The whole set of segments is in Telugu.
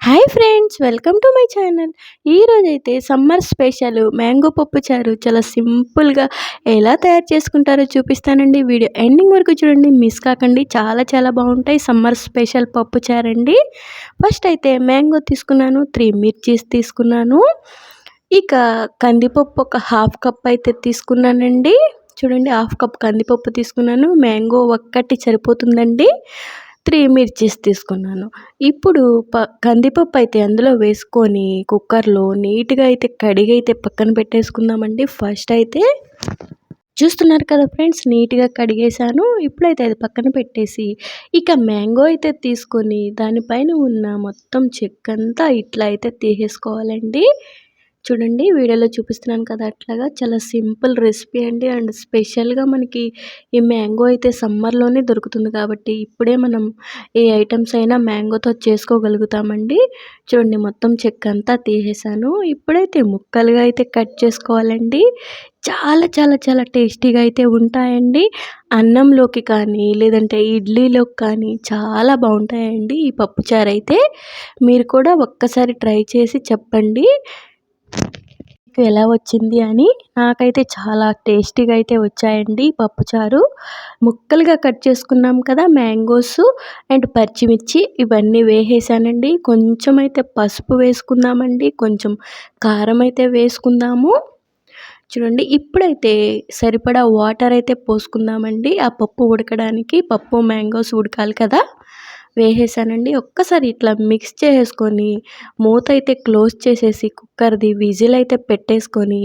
Hi friends, welcome to my channel. ఈరోజైతే సమ్మర్ స్పెషల్ మ్యాంగో పప్పు చారు చాలా సింపుల్గా ఎలా తయారు చేసుకుంటారో చూపిస్తానండి. వీడియో ఎండింగ్ వరకు చూడండి, మిస్ కాకండి. చాలా చాలా బాగుంటాయి. సమ్మర్ స్పెషల్ పప్పు చారు అండి. ఫస్ట్ అయితే మ్యాంగో తీసుకున్నాను, 3 మిర్చీస్ తీసుకున్నాను. ఇక కందిపప్పు ఒక హాఫ్ కప్ అయితే తీసుకున్నానండి. చూడండి, హాఫ్ కప్ కందిపప్పు తీసుకున్నాను. మ్యాంగో ఒక్కటి సరిపోతుందండి. 3 మిర్చీస్ తీసుకున్నాను. ఇప్పుడు కందిపప్పు అయితే అందులో వేసుకొని కుక్కర్లో నీట్గా అయితే కడిగైతే పక్కన పెట్టేసుకుందామండి. ఫస్ట్ అయితే చూస్తున్నారు కదా ఫ్రెండ్స్, నీట్గా కడిగేసాను. ఇప్పుడైతే అది పక్కన పెట్టేసి ఇక మ్యాంగో అయితే తీసుకొని దానిపైన ఉన్న మొత్తం చెక్కంతా ఇట్లా అయితే తీసేసుకోవాలండి. చూడండి, వీడియోలో చూపిస్తున్నాను కదా, అట్లాగా చాలా సింపుల్ రెసిపీ అండి. అండ్ స్పెషల్గా మనకి ఈ మ్యాంగో అయితే సమ్మర్లోనే దొరుకుతుంది కాబట్టి ఇప్పుడే మనం ఏ ఐటమ్స్ అయినా మ్యాంగోతో చేసుకోగలుగుతామండి. చూడండి, మొత్తం చెక్కంతా తీసేసాను. ఇప్పుడైతే ముక్కలుగా అయితే కట్ చేసుకోవాలండి. చాలా చాలా చాలా టేస్టీగా అయితే ఉంటాయండి. అన్నంలోకి కానీ లేదంటే ఇడ్లీలోకి కానీ చాలా బాగుంటాయండి ఈ పప్పుచారు అయితే. మీరు కూడా ఒక్కసారి ట్రై చేసి చెప్పండి మీకు ఎలా వచ్చింది అని. నాకైతే చాలా టేస్టీగా అయితే వచ్చాయండి పప్పుచారు. ముక్కలుగా కట్ చేసుకున్నాం కదా మ్యాంగోస్ అండ్ పచ్చిమిర్చి, ఇవన్నీ వేసేసానండి. కొంచెం అయితే పసుపు వేసుకుందామండి, కొంచెం కారం అయితే వేసుకుందాము. చూడండి, ఇప్పుడైతే సరిపడా వాటర్ అయితే పోసుకుందామండి. ఆ పప్పు ఉడకడానికి, పప్పు మ్యాంగోస్ ఉడకాలి కదా, వేసేసానండి. ఒక్కసారి ఇట్లా మిక్స్ చేసుకొని మూత అయితే క్లోజ్ చేసేసి కుక్కర్ది విజిల్ అయితే పెట్టేసుకొని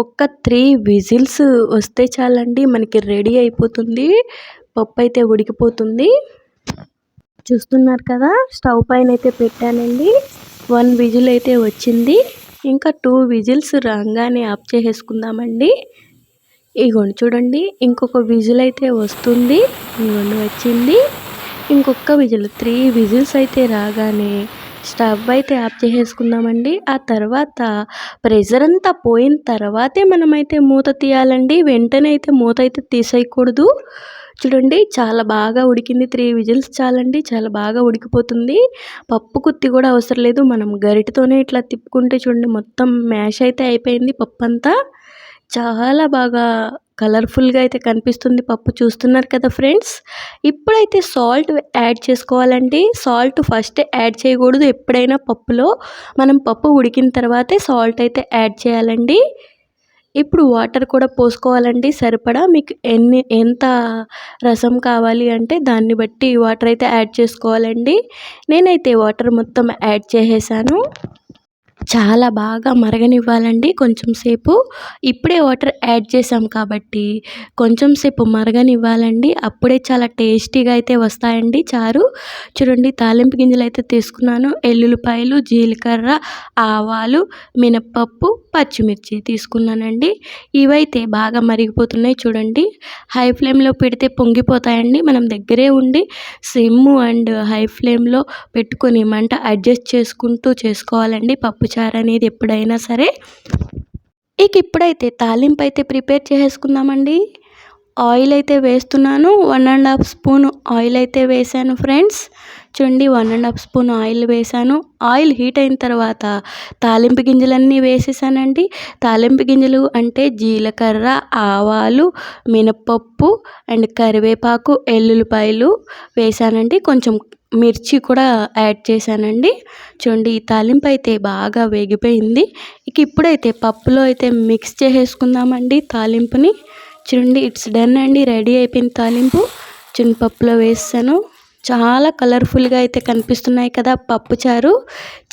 ఒక్క 3 విజిల్స్ వస్తే చాలండి, మనకి రెడీ అయిపోతుంది. పప్పు అయితే ఉడికిపోతుంది. చూస్తున్నారు కదా, స్టవ్ పైన అయితే పెట్టానండి. 1 విజిల్ అయితే వచ్చింది. ఇంకా 2 విజిల్స్ రాగానే ఆఫ్ చేసేసుకుందామండి. ఇగోండి చూడండి, ఇంకొక విజిల్ అయితే వస్తుంది. ఇగోండి వచ్చింది. ఇంకొక విజిల్, 3 విజిల్స్ అయితే రాగానే స్టవ్ అయితే ఆఫ్ చేసేసుకుందామండి. ఆ తర్వాత ప్రెషర్ అంతా పోయిన తర్వాతే మనమైతే మూత తీయాలండి. వెంటనే అయితే మూత అయితే తీసేయకూడదు. చూడండి, చాలా బాగా ఉడికింది. 3 విజిల్స్ చాలండి, చాలా బాగా ఉడికిపోతుంది. పప్పు కుత్తి కూడా అవసరం లేదు. మనం గరిటతోనే ఇట్లా తిప్పుకుంటే చూడండి, మొత్తం మ్యాష్ అయితే అయిపోయింది పప్పు అంతా. చాలా బాగా కలర్ఫుల్గా అయితే కనిపిస్తుంది పప్పు. చూస్తున్నారు కదా ఫ్రెండ్స్. ఇప్పుడైతే సాల్ట్ యాడ్ చేసుకోవాలండి. సాల్ట్ ఫస్ట్ యాడ్ చేయకూడదు. ఎప్పుడైనా పప్పులో మనం పప్పు ఉడికిన తర్వాతే సాల్ట్ అయితే యాడ్ చేయాలండి. ఇప్పుడు వాటర్ కూడా పోసుకోవాలండి సరిపడా. మీకు ఎంత రసం కావాలి అంటే దాన్ని బట్టి వాటర్ అయితే యాడ్ చేసుకోవాలండి. నేనైతే వాటర్ మొత్తం యాడ్ చేసేసాను. చాలా బాగా మరగనివ్వాలండి కొంచెం సేపు. ఇప్పుడే వాటర్ యాడ్ చేసాం కాబట్టి కొంచెం సేపు మరగనివ్వాలండి. అప్పుడే చాలా టేస్టీగా అయితే వస్తాయండి చారు. చూడండి, తాలింపు గింజలు అయితే తీసుకున్నాను. ఎల్లుల్లిపాయలు, జీలకర్ర, ఆవాలు, మినప్పప్పు, పచ్చిమిర్చి తీసుకున్నానండి. ఇవైతే బాగా మరిగిపోతున్నాయి. చూడండి, హై ఫ్లేమ్లో పెడితే పొంగిపోతాయండి. మనం దగ్గరే ఉండి సిమ్ అండ్ హై ఫ్లేమ్లో పెట్టుకొని మంట అడ్జస్ట్ చేసుకుంటూ చేసుకోవాలండి పప్పు చారు అనేది ఎప్పుడైనా సరే. ఇక ఇప్పుడైతే తాలింపు అయితే ప్రిపేర్ చేసేసుకుందామండి. ఆయిల్ అయితే వేస్తున్నాను. 1.5 స్పూన్ ఆయిల్ అయితే వేసాను ఫ్రెండ్స్. చూడండి, 1.5 స్పూన్ ఆయిల్ వేసాను. ఆయిల్ హీట్ అయిన తర్వాత తాలింపు గింజలన్నీ వేసేసానండి. తాలింపు గింజలు అంటే జీలకర్ర, ఆవాలు, మినప్పప్పు అండ్ కరివేపాకు, ఎల్లుల్లిపాయలు వేసానండి. కొంచెం మిర్చి కూడా యాడ్ చేశానండి. చూడండి, ఈ తాలింపు అయితే బాగా వేగిపోయింది. ఇక ఇప్పుడైతే పప్పులో అయితే మిక్స్ చేసేసుకుందామండి తాలింపుని. చూడండి, ఇట్స్ డన్ అండి, రెడీ అయిపోయింది తాలింపు. చూడండి, పప్పులో వేసాను. చాలా కలర్ఫుల్గా అయితే కనిపిస్తున్నాయి కదా పప్పు చారు.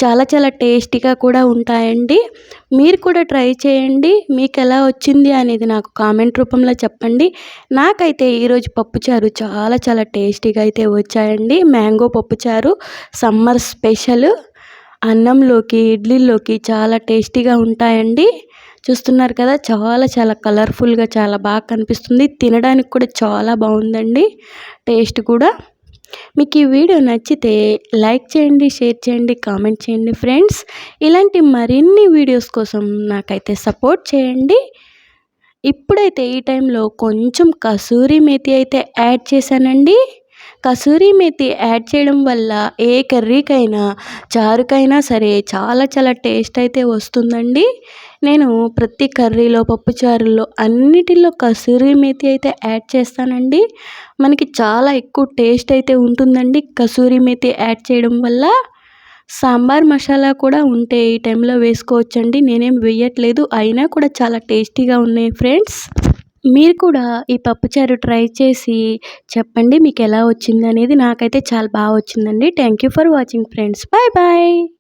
చాలా చాలా టేస్టీగా కూడా ఉంటాయండి. మీరు కూడా ట్రై చేయండి. మీకు ఎలా వచ్చింది అనేది నాకు కామెంట్ రూపంలో చెప్పండి. నాకైతే ఈరోజు పప్పుచారు చాలా చాలా టేస్టీగా అయితే వచ్చాయండి. మ్యాంగో పప్పుచారు సమ్మర్ స్పెషల్. అన్నంలోకి, ఇడ్లీలోకి చాలా టేస్టీగా ఉంటాయండి. చూస్తున్నారు కదా, చాలా చాలా కలర్ఫుల్గా చాలా బాగా కనిపిస్తుంది. తినడానికి కూడా చాలా బాగుందండి, టేస్ట్ కూడా. మీకు ఈ వీడియో నచ్చితే లైక్ చేయండి, షేర్ చేయండి, కామెంట్ చేయండి ఫ్రెండ్స్. ఇలాంటి మరిన్ని వీడియోస్ కోసం నాకైతే సపోర్ట్ చేయండి. ఇప్పుడైతే ఈ టైంలో కొంచెం కసూరి మేతి అయితే యాడ్ చేశానండి. కసూరి మేతి యాడ్ చేయడం వల్ల ఏ కర్రీకైనా చారుకైనా సరే చాలా చాలా టేస్ట్ అయితే వస్తుందండి. నేను ప్రతి కర్రీలో పప్పుచారుల్లో అన్నిటిలో కసూరి మేతి అయితే యాడ్ చేస్తానండి. మనకి చాలా ఎక్కువ టేస్ట్ అయితే ఉంటుందండి కసూరి మేతి యాడ్ చేయడం వల్ల. సాంబార్ మసాలా కూడా ఉంటే ఈ టైంలో వేసుకోవచ్చండి. నేనేం వేయట్లేదు, అయినా కూడా చాలా టేస్టీగా ఉన్నాయి ఫ్రెండ్స్. మీరు కూడా ఈ పప్పుచారు ట్రై చేసి చెప్పండి మీకు ఎలా వచ్చిందనేది. నాకైతే చాలా బాగా వచ్చిందండి. Thank you for watching friends. Bye bye.